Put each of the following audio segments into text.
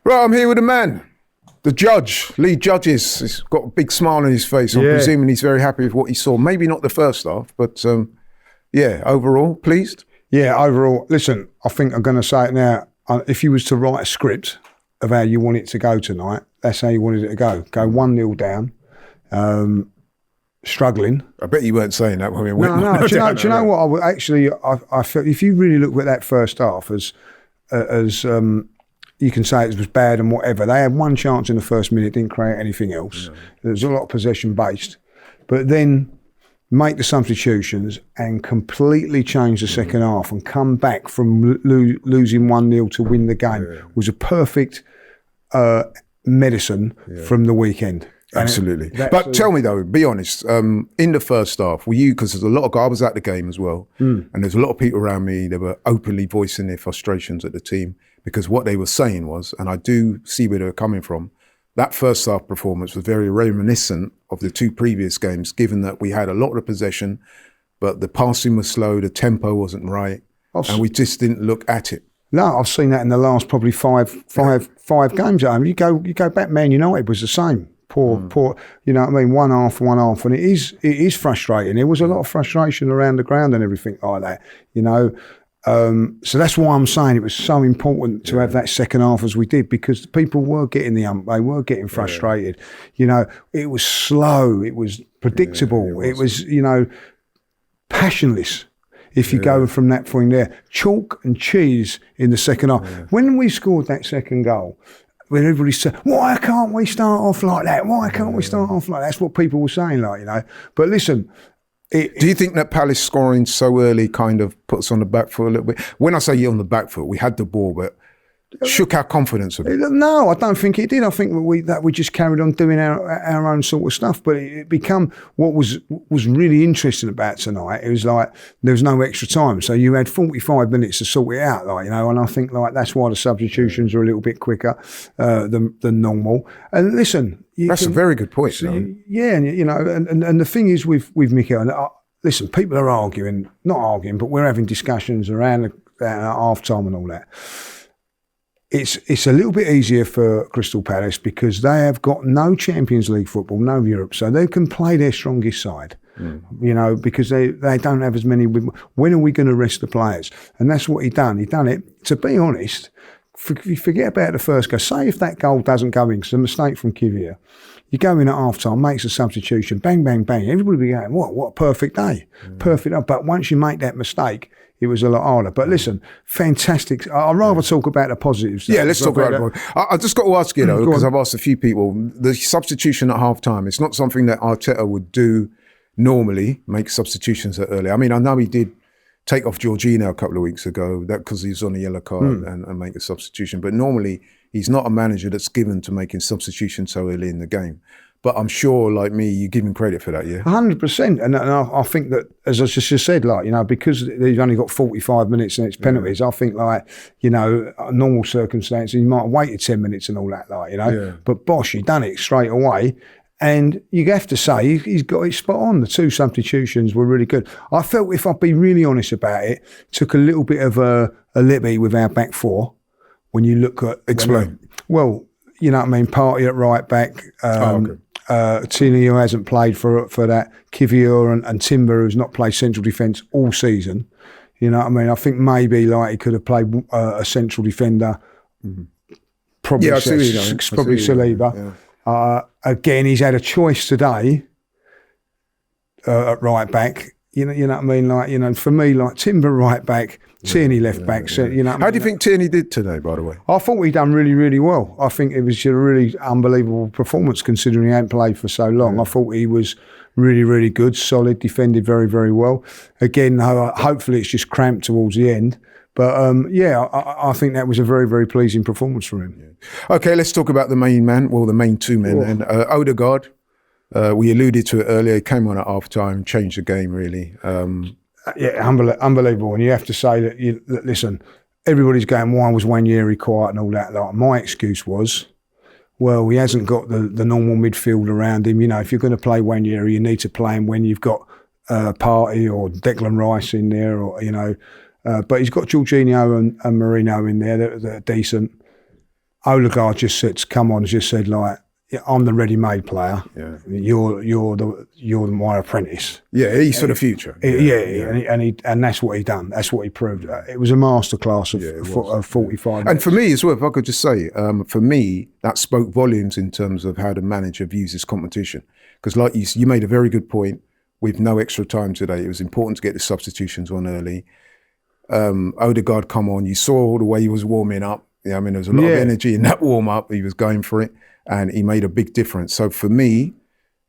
Right, I'm here with a man. The judge, lead judges. He's got a big smile on his face. I'm presuming he's very happy with what he saw. Maybe not the first half, but yeah, overall, pleased? Yeah, overall. Listen, I think I'm going to say it now. If you was to write a script of how you want it to go tonight, that's how you wanted it to go. Go 1-0 down, struggling. I bet you weren't saying that when we went. No. Do you know what? I felt if you really look at that first half as you can say it was bad and whatever. They had one chance in the first minute, didn't create anything else. There was a lot of possession based, but then make the substitutions and completely change the second half and come back from losing 1-0 to win the game was a perfect medicine from the weekend. Absolutely. But tell me though, be honest, in the first half, were you, because there's a lot of guys, I was at the game as well, and there's a lot of people around me that were openly voicing their frustrations at the team, because what they were saying was, and I do see where they were coming from, that first half performance was very reminiscent of the two previous games, given that we had a lot of possession, but the passing was slow, the tempo wasn't right, and we just didn't look at it. No, I've seen that in the last probably five games at home. You go back, Man United was the same. Poor, you know what I mean? One half, and it is frustrating. There was a lot of frustration around the ground and everything like that, you know. So that's why I'm saying it was so important to have that second half as we did, because people were getting they were getting frustrated. You know, it was slow, it was predictable, it was, you know, passionless. If you go from that point there, chalk and cheese in the second half. When we scored that second goal, when everybody said, why can't we start off like that? Why can't we start off like that? That's what people were saying, like, you know. But listen, do you think that Palace scoring so early kind of puts us on the back foot a little bit? When I say on the back foot, we had the ball, but shook our confidence a bit. No, I don't think it did. I think that we just carried on doing our own sort of stuff. But it become what was really interesting about tonight. It was like there was no extra time, so you had 45 minutes to sort it out, like, you know. And I think like that's why the substitutions are a little bit quicker than normal. And listen, that's a very good point. Yeah, and you know, and the thing is with Mikel, listen, people are not arguing, but we're having discussions around half time and all that. It's a little bit easier for Crystal Palace because they have got no Champions League football, no Europe, so they can play their strongest side, you know, because they don't have as many. When are we going to rest the players? And that's what he done. He done it, to be honest, forget about the first goal. Say if that goal doesn't go in, because a mistake from Kivior, you go in at half-time, makes a substitution, bang, bang, bang, everybody will be going, what a perfect day, perfect day. But once you make that mistake, it was a lot harder. But listen, fantastic. I'd rather talk about the positives. Yeah, let's talk about it. I just got to ask you, though, because I've asked a few people, the substitution at half-time, it's not something that Arteta would do normally, make substitutions that early. I mean, I know he did take off Jorginho a couple of weeks ago, that because he's on a yellow card and make a substitution. But normally, he's not a manager that's given to making substitutions so early in the game. But I'm sure, like me, you give him credit for that, yeah? 100%. And I think that, as I just said, like, you know, because they've only got 45 minutes and it's penalties, I think, like, you know, normal circumstances, you might have waited 10 minutes and all that, like, you know. Yeah. But Bosch, he done it straight away. And you have to say, he's got it spot on. The two substitutions were really good. I felt, if I'd be really honest about it, took a little bit of a liberty with our back four. When you look at... Explain. Well, you know what I mean, Partey at right back, Tierney, who hasn't played for that, Kivior and Timber, who's not played central defence all season. You know what I mean? I think maybe like he could have played a central defender, probably Saliba. Yeah. Again, he's had a choice today at right back. You know what I mean? Like, you know, for me, like Timber right back, Tierney left back. So, you know, how do you think Tierney did today, by the way? I thought he done really, really well. I think it was a really unbelievable performance considering he hadn't played for so long. I thought he was really, really good, solid, defended very, very well. Again, hopefully it's just cramped towards the end. But I think that was a very, very pleasing performance for him. Yeah. Okay, let's talk about the main man, well, the main two men. And Odegaard, we alluded to it earlier, he came on at half-time, changed the game, really. Unbelievable. And you have to say that, listen, everybody's going, why was Wanyeri quiet and all that? Like, my excuse was, well, he hasn't got the normal midfield around him. You know, if you're going to play Wanyeri, you need to play him when you've got Partey or Declan Rice in there, or, you know. But he's got Jorginho and Marino in there that are decent. Odegaard just said, "Come on," just said like, "I'm the ready-made player. Yeah. You're my apprentice." Yeah, he's for the future. And that's what he done. That's what he proved. It was a masterclass of 45 minutes. And for me as well, if I could just say, for me, that spoke volumes in terms of how the manager views this competition. Because like you made a very good point, with no extra time today, it was important to get the substitutions on early. Odegaard come on, you saw the way he was warming up. Yeah, I mean, there was a lot of energy in that warm-up. He was going for it, and he made a big difference. So for me,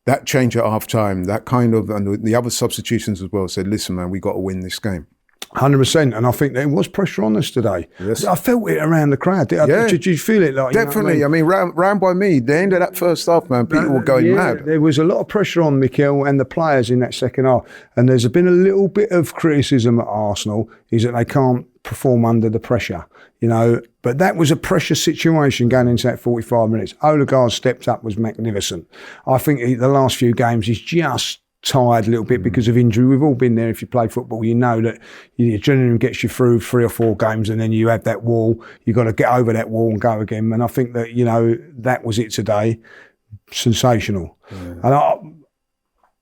that change at half-time, that kind of, and the other substitutions as well, said, listen, man, we got to win this game. 100%, and I think there was pressure on us today. Yes. I felt it around the crowd. Did you feel it? Like, definitely. You know what I mean, round by me, the end of that first half, man, people were going mad. There was a lot of pressure on Mikel and the players in that second half, and there's been a little bit of criticism at Arsenal is that they can't perform under the pressure, you know. But that was a pressure situation going into that 45 minutes. Odegaard stepped up, was magnificent. I think the last few games he's just tired a little bit because of injury. We've all been there. If you play football, you know that your adrenaline gets you through 3 or 4 games, and then you have that wall. You've got to get over that wall and go again. And I think that, you know, that was it today. Sensational. Yeah.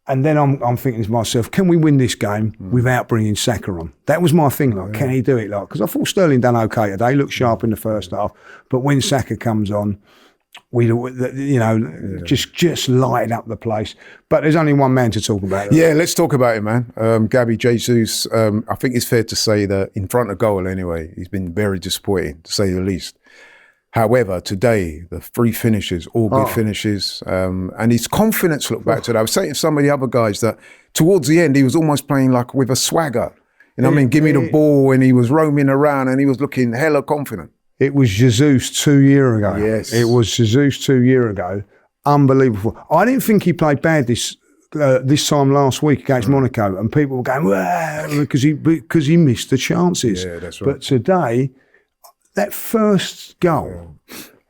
And then I'm thinking to myself, can we win this game without bringing Saka on? That was my thing. Like, can he do it? Like, because I thought Sterling done okay today. Looked sharp in the first half, but when Saka comes on, just lighted up the place. But there's only one man to talk about. Yeah, let's talk about it, man. Gabby Jesus, I think it's fair to say that in front of goal anyway, he's been very disappointing, to say the least. However, today, the 3 finishes, all good finishes, and his confidence looked back to that. I was saying to some of the other guys that towards the end, he was almost playing like with a swagger. You know what I mean? Give me the ball, and he was roaming around and he was looking hella confident. It was Jesus 2 years ago. Yes. It was Jesus 2 years ago. Unbelievable. I didn't think he played bad this time last week against Monaco, and people were going, well, because he missed the chances. Yeah, that's right. But today, that first goal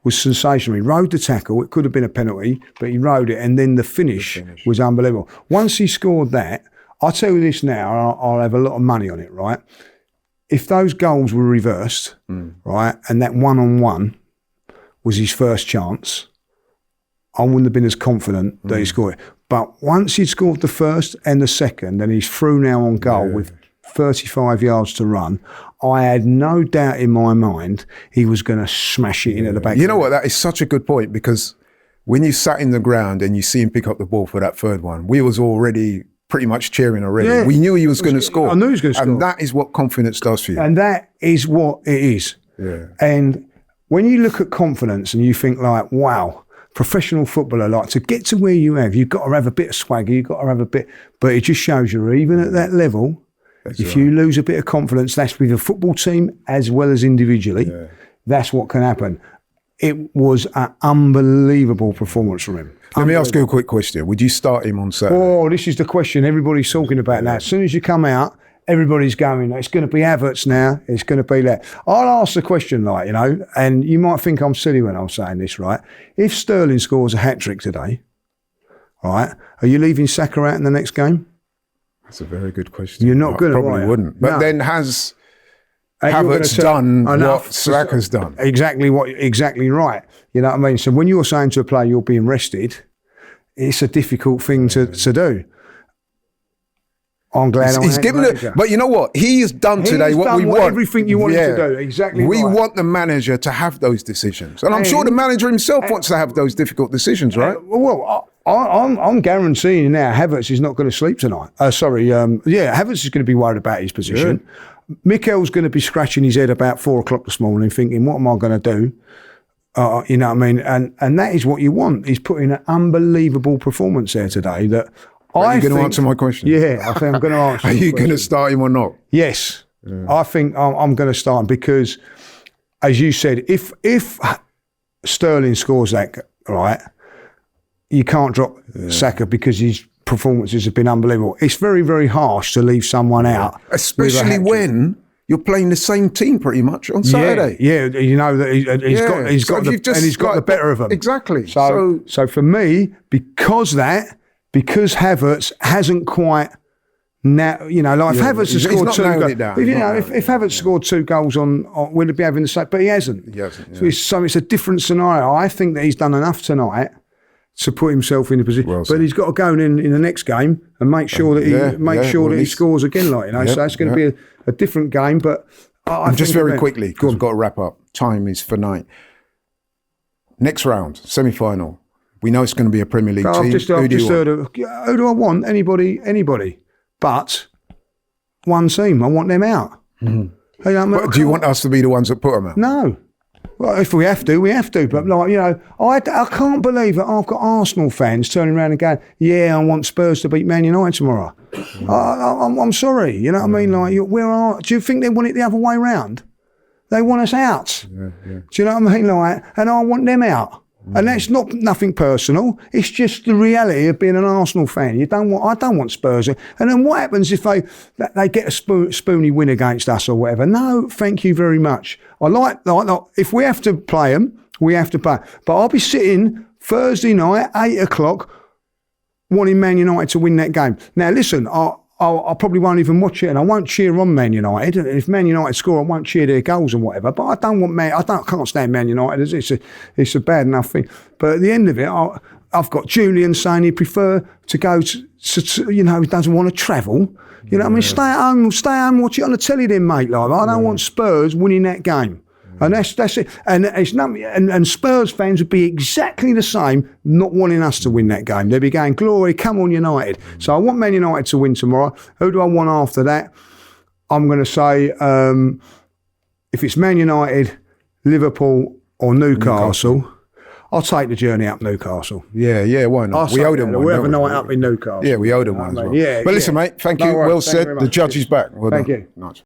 was sensational. He rode the tackle. It could have been a penalty, but he rode it, and then the finish was unbelievable. Once he scored that, I'll tell you this now, I'll have a lot of money on it, right? If those goals were reversed, right, and that one-on-one was his first chance, I wouldn't have been as confident that he scored it. But once he'd scored the first and the second, and he's through now on goal with 35 yards to run, I had no doubt in my mind he was going to smash it into the back. You know what? That is such a good point, because when you sat in the ground and you see him pick up the ball for that third one, we was already pretty much cheering already. Yeah. We knew he was going to score. I knew he was going to score. And that is what confidence does for you. And that is what it is. Yeah. And when you look at confidence and you think like, wow, professional footballer, like to get to where you have, you've got to have a bit of swagger, you've got to have a bit, but it just shows you even at that level, you lose a bit of confidence, that's with the football team as well as individually, that's what can happen. It was an unbelievable performance from him. Let me ask you a quick question. Would you start him on Saturday? Oh, this is the question everybody's talking about now. As soon as you come out, everybody's going, it's going to be Havertz now, it's going to be that. I'll ask the question, like, you know, and you might think I'm silly when I'm saying this, right? If Sterling scores a hat-trick today, right, are you leaving Saka out in the next game? That's a very good question. You're not going to, probably wouldn't. But then has Havertz done what Saka's done? Exactly right. You know what I mean? So when you're saying to a player you're being rested, it's a difficult thing to do. I'm glad he's given it, but you know what? He's done today what we want. Everything you want him to do, exactly. We want the manager to have those decisions, and I'm sure the manager himself wants to have those difficult decisions, right? Well, I'm guaranteeing now Havertz is not going to sleep tonight. Havertz is going to be worried about his position. Yeah. Mikel's going to be scratching his head about 4 o'clock this morning, thinking, "What am I going to do?" You know what I mean? And that is what you want. He's put in an unbelievable performance there today. That Are you going to answer my question? Yeah, I think I'm going to answer. Are you going to start him or not? Yes, I think I'm going to start him because, as you said, if Sterling scores that, right, you can't drop Saka because his performances have been unbelievable. It's very, very harsh to leave someone out, especially when you're playing the same team pretty much on Saturday. Yeah, you know that he's got the better of them. Exactly. So for me, because Havertz hasn't quite now, you know, like if Havertz has scored two goals, if Havertz scored 2 goals on, we'd be having the same, but he hasn't. He hasn't. Yeah. So it's a different scenario. I think that he's done enough tonight to put himself in a position, but he's got to go in the next game and make sure that he scores again, like, you know. So that's going to be a different game. But I just very quickly, because we've got to wrap up. Time is for night. Next round, semi-final. We know it's going to be a Premier League team. I've just heard of, who do I want? Anybody. But one team, I want them out. Mm-hmm. Do you want us to be the ones that put them out? No. Well, if we have to, we have to. But, like, you know, I can't believe that I've got Arsenal fans turning around and going, yeah, I want Spurs to beat Man United tomorrow. I'm sorry. You know what I mean? Like, do you think they want it the other way round? They want us out. Yeah. Do you know what I mean? Like, and I want them out. And that's nothing personal. It's just the reality of being an Arsenal fan. I don't want Spurs. And then what happens if they get a spoony win against us or whatever? No, thank you very much. I like if we have to play them, we have to play. But I'll be sitting Thursday night, 8:00, wanting Man United to win that game. Now listen, I probably won't even watch it, and I won't cheer on Man United. And if Man United score, I won't cheer their goals and whatever. But I can't stand Man United. It's a bad enough thing. But at the end of it, I've got Julian saying he'd prefer to go to he doesn't want to travel. You know what I mean? Stay at home, watch it on the telly then, mate. Like, I don't want Spurs winning that game. And that's it. And it's nothing. And Spurs fans would be exactly the same, not wanting us to win that game. They'd be going, glory, come on, United. So I want Man United to win tomorrow. Who do I want after that? I'm going to say, if it's Man United, Liverpool, or Newcastle, I'll take the journey up Newcastle. Yeah, why not? We owe them one. We have a night up in Newcastle. Yeah, we owe them one as well. Yeah, but listen, mate, thank you. Well said. The judge is back. Well thank you. Nice.